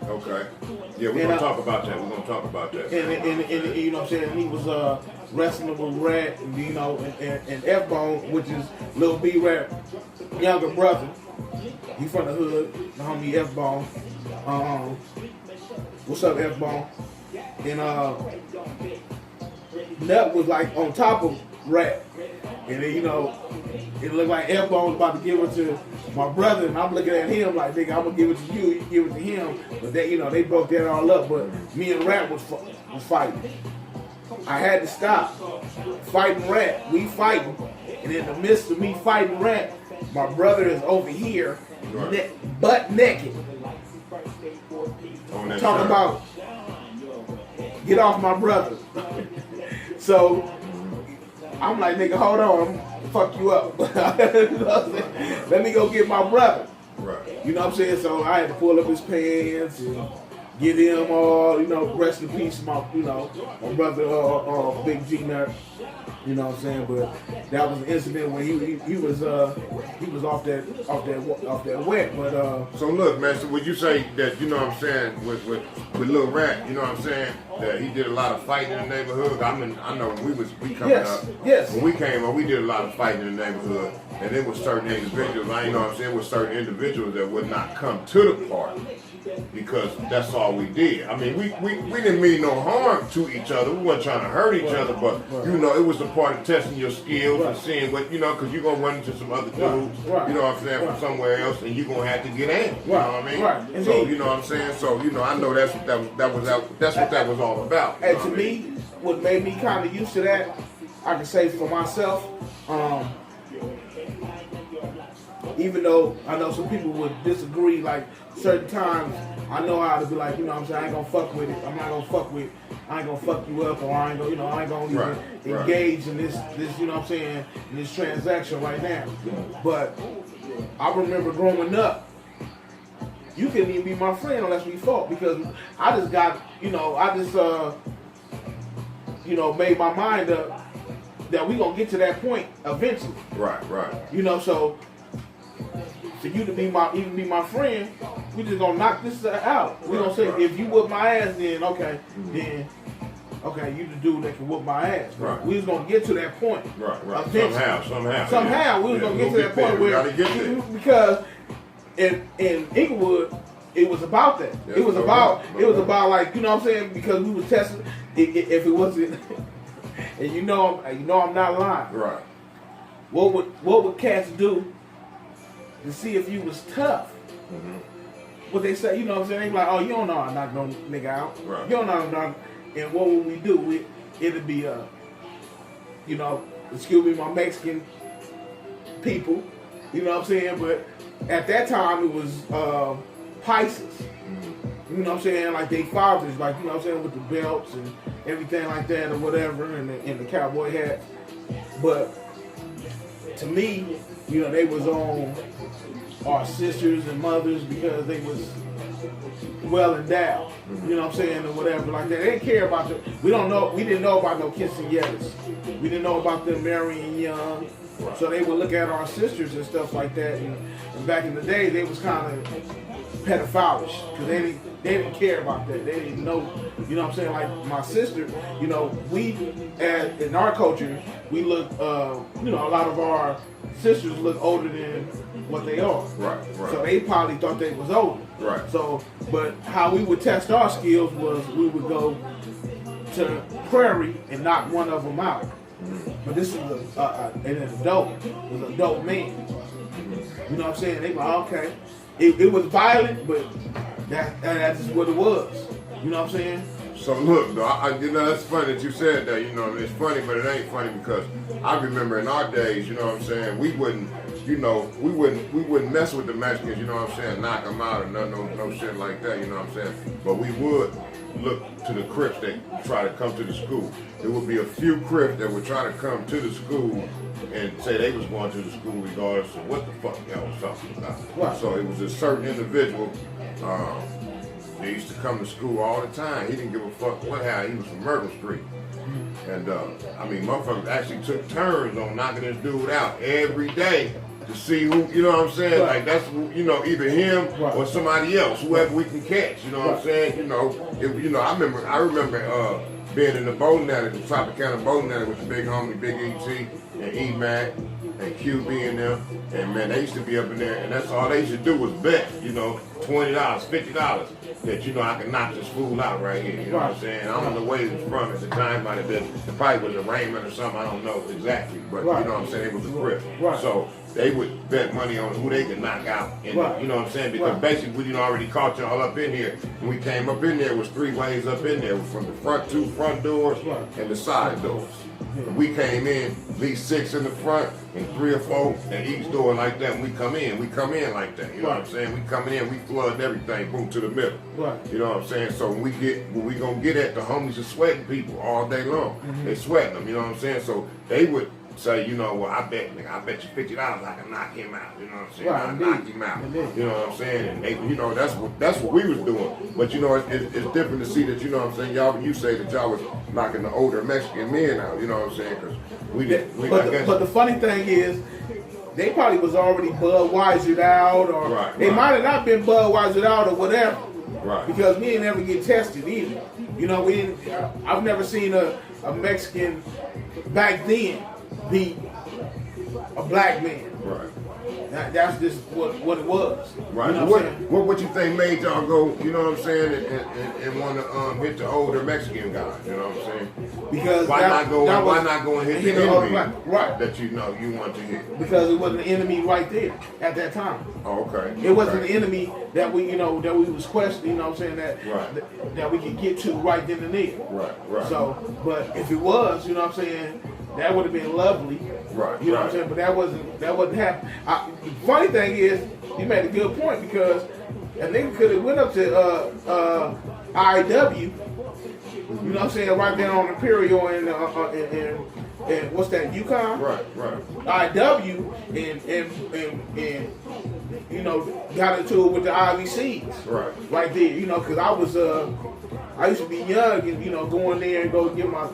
Okay. Yeah, we're gonna talk about that. We're gonna talk about that. And you know what I'm saying? And he was wrestling with Ratt, and, you know, and F-Bone, which is Lil B Ratt younger brother. He from the hood, the homie F-Bone. What's up, F-Bone? And Nut was like on top of Ratt. And then, you know, it looked like F-Bone was about to give it to my brother, and I'm looking at him like, nigga, I'm gonna give it to you, you give it to him. But they, you know, they broke that all up. But me and Ratt was fighting. I had to stop fighting Ratt. We fighting, and in the midst of me fighting Ratt, my brother is over here, butt naked, talking about get off my brother. So I'm like, nigga, hold on, I'm gonna fuck you up. You know what I'm saying? Let me go get my brother. Right. You know what I'm saying? So I had to pull up his pants and get him all, you know, rest in peace, my brother, Big G Nut. You know what I'm saying? But that was an incident when he was off that wet. But so look, man. So would you say that, you know what I'm saying, with Lil Ratt, you know what I'm saying, that he did a lot of fighting in the neighborhood? I mean, I know when we coming up. Yes. When we came up, we did a lot of fighting in the neighborhood, and there was certain individuals. You know what I'm saying, with certain individuals that would not come to the party, because that's all we did. I mean, we didn't mean no harm to each other. We weren't trying to hurt each other, but, you know, it was a part of testing your skills and seeing what, you know, because you're going to run into some other dudes, you know what I'm saying, from somewhere else, and you're going to have to get in, you know what I mean? Right. So, you know what I'm saying? So, you know, I know that's what that was all about. And to me, what made me kind of used to that, I can say for myself, even though I know some people would disagree, like certain times I know how to be like, you know what I'm saying, I ain't gonna fuck with it. I ain't gonna fuck you up, or I ain't gonna, you know, I ain't gonna even engage in this, you know what I'm saying, in this transaction right now. But I remember growing up, you couldn't even be my friend unless we fought, because I just got, you know, made my mind up that we gonna get to that point eventually. Right. You know, so for you to be my friend, we just gonna knock this out. We gonna say, if you whoop my ass, then okay, you the dude that can whoop my ass. Right. We was gonna get to that point. Right. Somehow we was gonna get to that point where, because in Inglewood, it was about that. Yeah, it was about like, you know what I'm saying, because we was testing if it wasn't, and you know I'm not lying. Right. What would cats do to see if you was tough? What they say, you know what I'm saying? They be like, oh, you don't know how to knock no nigga out. Right. You don't know how to knock. And what would we do? It'd be, you know, excuse me, my Mexican people. You know what I'm saying? But at that time, it was Pisces. You know what I'm saying? Like they fathers, like, you know what I'm saying, with the belts and everything like that or whatever, and the cowboy hat. But to me, you know, they was on our sisters and mothers because they was well endowed. You know what I'm saying, or whatever like that. They didn't care about we didn't know about no quinceañeras. We didn't know about them marrying young. So they would look at our sisters and stuff like that. And back in the day, they was kind of pedophilish because they didn't care about that. They didn't know, you know what I'm saying? Like my sister, you know, in our culture, we look, you know, a lot of our sisters look older than what they are. Right. So they probably thought they was older. Right. So, but how we would test our skills was we would go to the prairie and knock one of them out. But this is an adult. It was an adult man. You know what I'm saying? They were like, okay. It was violent, but that's just what it was. You know what I'm saying? So look, though, you know, it's funny that you said that. You know, it's funny, but it ain't funny because I remember in our days, you know what I'm saying, we wouldn't mess with the Mexicans, you know what I'm saying, knock them out or no shit like that, you know what I'm saying. But we would look to the Crips that try to come to the school. There would be a few Crips that would try to come to the school and say they was going to the school regardless of what the fuck y'all was talking about. Right. So it was a certain individual. They used to come to school all the time. He didn't give a fuck what happened. He was from Myrtle Street. And, I mean, motherfuckers actually took turns on knocking this dude out every day to see who, you know what I'm saying? Right. Like that's, you know, either him Right. or somebody else, whoever we can catch. You know what I'm saying? You know, I remember being in the bowling alley, the Tropicana bowling alley with the big homie, Big E.T. and E-Mac and QB in there. And man, they used to be up in there, and that's all they used to do was bet, you know, $20, $50, that, you know, I can knock this fool out right here. You know what I'm saying? I don't know where he was from at the time, might have been, it probably was a Raymond or something, I don't know exactly, but you know what I'm saying? It was a grip. So they would bet money on who they could knock out. And, you know what I'm saying? Because basically, we already caught y'all up in here. When we came up in there, it was 3 ways up in there, from the front 2 front doors and the side doors. We came in, at least 6 in the front and 3 or 4 at each door like that. When we come in like that. You know what I'm saying? We coming in, we flood everything, boom, to the middle. You know what I'm saying? So when we gonna get at, the homies are sweating people all day long. They sweating them, you know what I'm saying? So they would say, you know, well, I bet you $50 I can knock him out. You know what I'm saying? I knock him out. You know what I'm saying? And they, you know, that's what we was doing. But you know, it's different to see that, you know what I'm saying? Y'all, you say that y'all was knocking the older Mexican men out. You know what I'm saying? Because but the funny thing is, they probably was already Budweisered out, or they might have not been Budweisered out or whatever. Because we didn't ever get tested either. You know, we didn't. I've never seen a Mexican back then beat a black man. That's just what it was. You know what you think made y'all go, you know what I'm saying, and want to hit the older Mexican guys, you know what I'm saying? Because why not go and hit the enemy that you know you want to hit? Because it wasn't an enemy right there at that time. Oh, okay. It wasn't an enemy that we, you know, that we was questioning, you know what I'm saying, that we could get to right then and there. So, but if it was, you know what I'm saying, that would have been lovely. You know what I'm saying? But that wasn't happening. The funny thing is, you made a good point, because a nigga could have went up to IW, you know what I'm saying, right there on Imperial and what's that, Yukon? IW and you know, got into it with the IVCs. Right there, you know, because I used to be young and, you know, going there and go get my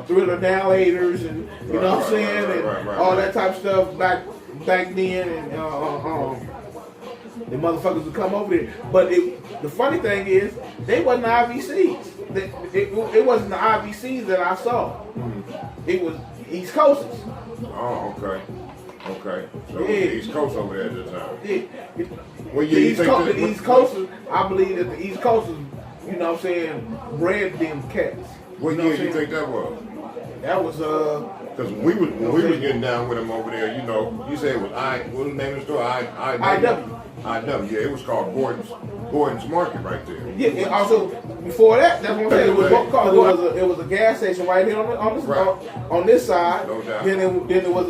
Thriller Dilators and, you know what I'm saying, and all that type of stuff back then, and the motherfuckers would come over there. But the funny thing is, they wasn't the IVCs. It wasn't the IVCs that I saw. It was East Coasters. Oh, okay. So the East Coast over there at the time. Well, the East Coasters, I believe that the East Coasters, you know what I'm saying, bred them cats. What year do you think that was? That was because when we was getting down with them over there, you know, you said it was what was the name of the store? IW. Yeah, it was called Gordon's Market right there. Yeah, and also before that, that's what I'm saying. It was a gas station right here on this side. No doubt. Then there was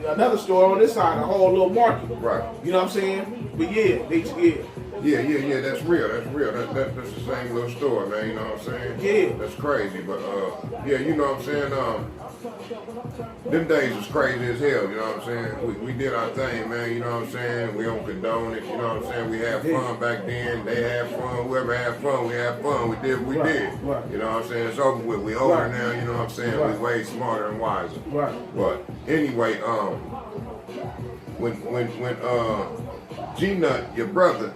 another store on this side, a whole little market. You know what I'm saying? But Yeah, that's real. That's the same little store, man. You know what I'm saying? Yeah. That's crazy, but yeah, you know what I'm saying. Them days was crazy as hell. You know what I'm saying? We did our thing, man. You know what I'm saying? We don't condone it. You know what I'm saying? We had fun back then. They had fun. Whoever had fun, we had fun. We did what we did. You know what I'm saying? It's over with. We older now. You know what I'm saying? We way smarter and wiser. But anyway, when G-Nut, your brother,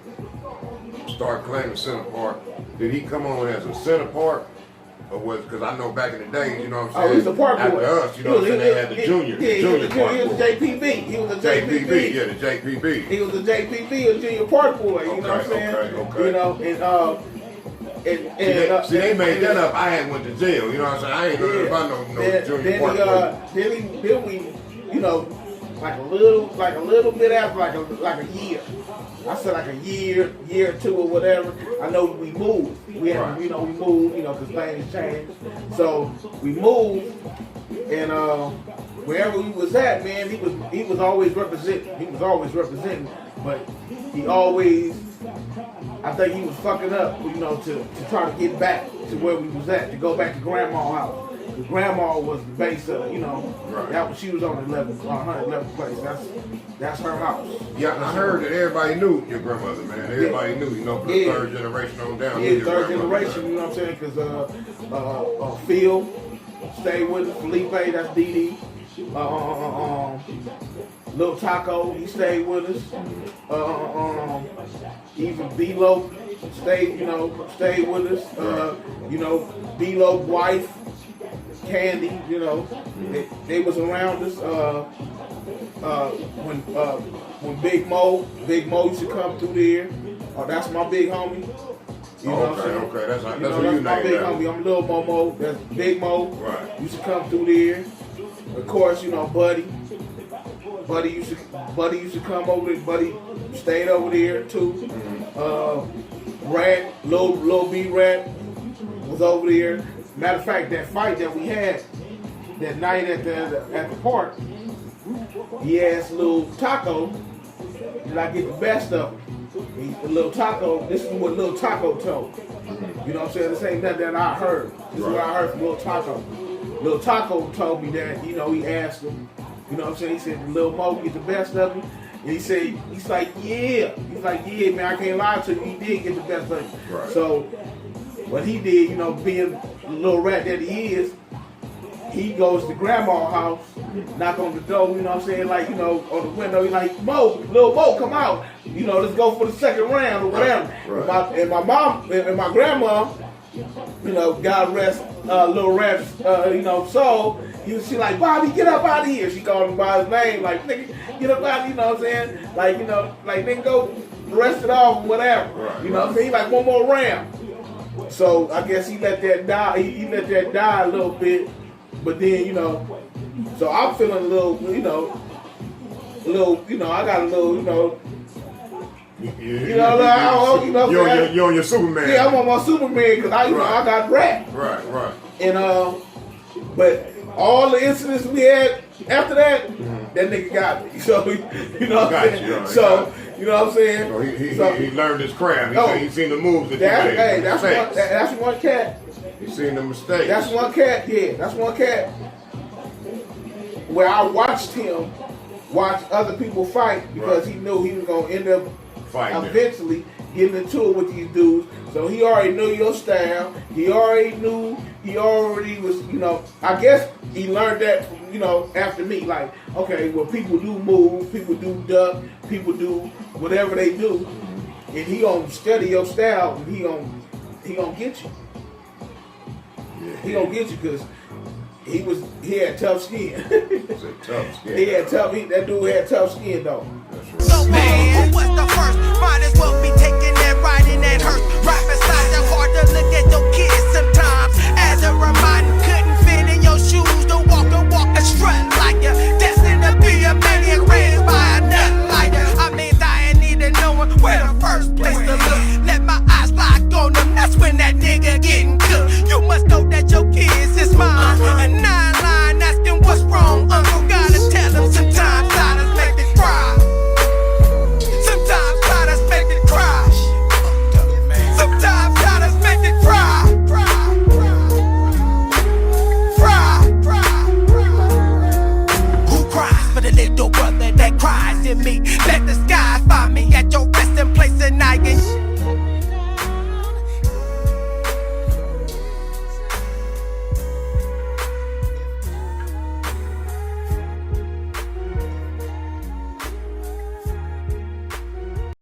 start claiming Center Park, did he come on as a Center Park? Or was, because I know back in the days, you know what I'm saying? Oh, he's a park boy. After us, you know what I'm saying? They had the junior park he was boy. a JPB. He was a JPB. Yeah, the JPB. He was a JPB, a junior park boy. You know what I'm saying? Okay. You know, and see, they made that up. I had went to jail. You know what I'm saying? I ain't know about no junior park boy. Then we, you know, like a little bit after, like a year. I said like a year or two or whatever. I know we moved. We had, we moved, because things changed. So we moved, and wherever we was at, man, he was always representing. He was always representing, but he always, I think he was fucking up, to try to get back to where we was at, to go back to Grandma's house. The grandma was the base of, that she was on the 111th place. That's her house. Yeah, I heard that everybody knew your grandmother, man. Everybody knew, from the third generation on down. Yeah, third generation, you know what I'm saying? Because Phil stayed with us, Felipe, that's Dee Dee. Lil Taco, he stayed with us. Even B-Lo stayed with us. B-Lo's wife, Candy, they was around us. When Big Moe used to come through there. That's my big homie. You know what I'm saying? Okay, that's that's my big homie. I'm Lil Momo. That's Big Mo. Right. Used to come through there. Of course, Buddy. Buddy used to come over there. Buddy stayed over there too. Ratt, Lil B Ratt was over there. Matter of fact, that fight that we had that night at the park, he asked Lil Taco, did I get the best of him? Lil Taco, this is what Lil Taco told. You know what I'm saying? This ain't nothing that I heard. This is what I heard from Lil Taco. Lil Taco told me that, he asked him, you know what I'm saying? He said, did Lil Mo get the best of him? And he's like, yeah. He's like, yeah, man, I can't lie to you. He did get the best of him. Right. So, what he did, being the little rat that he is, he goes to grandma's house, knock on the door, you know what I'm saying, like, on the window, he's like, Lil Mo, come out, let's go for the second round or whatever. Right. And my mom and my grandma, God rest Lil Rat's, soul, she like, Bobby, get up out of here. She called him by his name, like, nigga, get up out of here, you know what I'm saying? Like, like, nigga, go rest it off or whatever. Right. You know what I'm saying? He like, one more round. So I guess he let that die. He let that die a little bit. But then, so I'm feeling a little, I got a little, you're on your Superman. Yeah, I'm on my Superman because I got Ratt. Right. And but all the incidents we had after that, that nigga got me. So you know what I'm saying. So you know what I'm saying. So he learned his craft. He seen the moves that you made. Hey, that's one cat. He seen the mistakes. That's one cat. Yeah, that's one cat. Where I watched him watch other people fight because he knew he was gonna end up eventually getting into it with these dudes. So he already knew your style. He already was, I guess he learned that, after me. Like, okay, well, people do move, people do duck, people do whatever they do. And he gonna study your style and he gonna get you. He gonna get you because he had tough skin. That dude had tough skin though. So man, who was the first? Might as well be taking that ride in that hearse.